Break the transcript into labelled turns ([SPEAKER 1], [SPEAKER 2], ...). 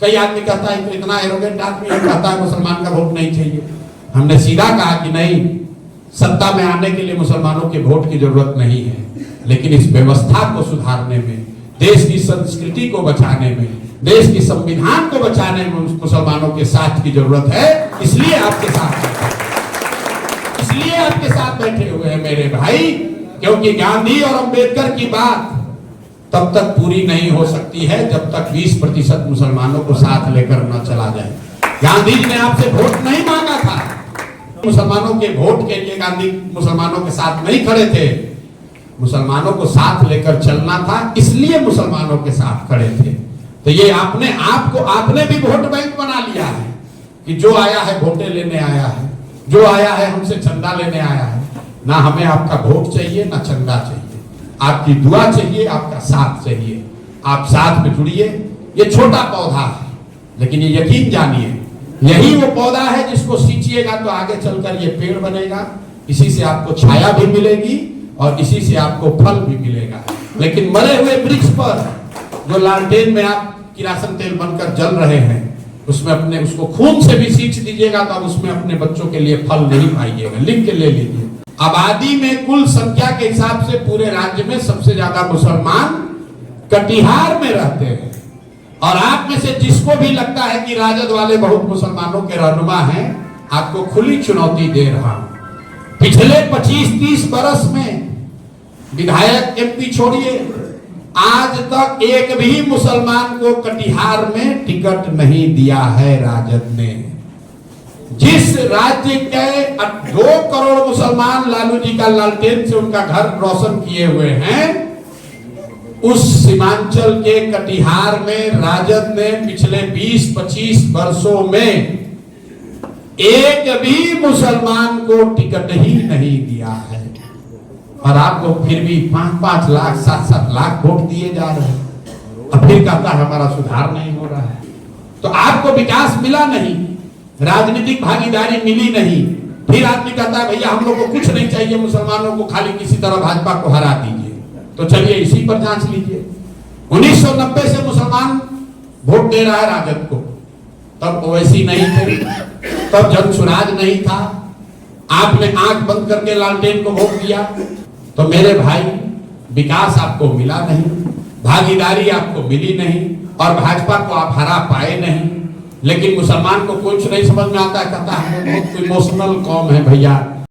[SPEAKER 1] कई आदमी कहता है तो इतना एरोगेंट आदमी है, कहता है मुसलमान का वोट नहीं चाहिए। हमने सीधा कहा कि नहीं, सत्ता में आने के लिए मुसलमानों के वोट की जरूरत नहीं है, लेकिन इस व्यवस्था को सुधारने में, देश की संस्कृति को बचाने में, देश की संविधान को बचाने में मुसलमानों के साथ की जरूरत है। इसलिए आपके साथ बैठे हुए हैं मेरे भाई, क्योंकि गांधी और अंबेडकर की बात तब तक पूरी नहीं हो सकती है जब तक 20% मुसलमानों को साथ लेकर न चला जाए। गांधी जी ने आपसे वोट नहीं मांगा था, मुसलमानों के वोट के लिए गांधी मुसलमानों के साथ नहीं खड़े थे, मुसलमानों को साथ लेकर चलना था, इसलिए मुसलमानों के साथ खड़े थे। तो ये आपने भी वोट बैंक बना लिया है कि जो आया है वोटें लेने आया है, जो आया है हमसे चंदा लेने आया है। ना हमें आपका वोट चाहिए, ना चंदा चाहिए, आपकी दुआ चाहिए, आपका साथ चाहिए। आप साथ में जुड़िए। ये छोटा पौधा है, लेकिन ये यकीन जानिए यही वो पौधा है जिसको सींचिएगा तो आगे चलकर ये पेड़ बनेगा। इसी से आपको छाया भी मिलेगी और इसी से आपको फल भी मिलेगा। लेकिन मरे हुए वृक्ष पर जो लालटेन में आप किरासन तेल बनकर जल रहे हैं, उसमें उसको खून से भी सींच दीजिएगा तो आप उसमें अपने बच्चों के लिए फल नहीं पाइएगा। लिख के ले लीजिए। आबादी में कुल संख्या के हिसाब से पूरे राज्य में सबसे ज्यादा मुसलमान कटिहार में रहते हैं। और आप में से जिसको भी लगता है कि राजद वाले बहुत मुसलमानों के रहनुमा हैं, आपको खुली चुनौती दे रहा हूं। पिछले 25-30 बरस में विधायक एमपी छोड़िए, आज तक एक भी मुसलमान को कटिहार में टिकट नहीं दिया है राजद ने। जिस राज्य के 2 करोड़ मुसलमान लालू जी का लालटेन से उनका घर रोशन किए हुए हैं, उस सीमांचल के कटिहार में राजद ने पिछले 20-25 वर्षों में एक भी मुसलमान को टिकट ही नहीं दिया है। और आप लोग फिर भी 5-5 लाख 7-7 लाख वोट दिए जा रहे हैं। अब फिर कहता है हमारा सुधार नहीं हो रहा है। तो आपको विकास मिला नहीं, राजनीतिक भागीदारी मिली नहीं। फिर आदमी कहता है भैया हम लोग को कुछ नहीं चाहिए, मुसलमानों को खाली किसी तरह भाजपा को हरा दीजिए। तो चलिए इसी पर जांच लीजिए। 1990 से मुसलमान वोट दे रहा है राजद को। तब ओवैसी नहीं थे, तब जन सुराज नहीं था, आपने आंख बंद करके लालटेन को वोट दिया। तो मेरे भाई, विकास आपको मिला नहीं, भागीदारी आपको मिली नहीं, और भाजपा को आप हरा पाए नहीं। लेकिन मुसलमान को कुछ नहीं समझ में आता है, कहता है हम बहुत इमोशनल कौम है भैया,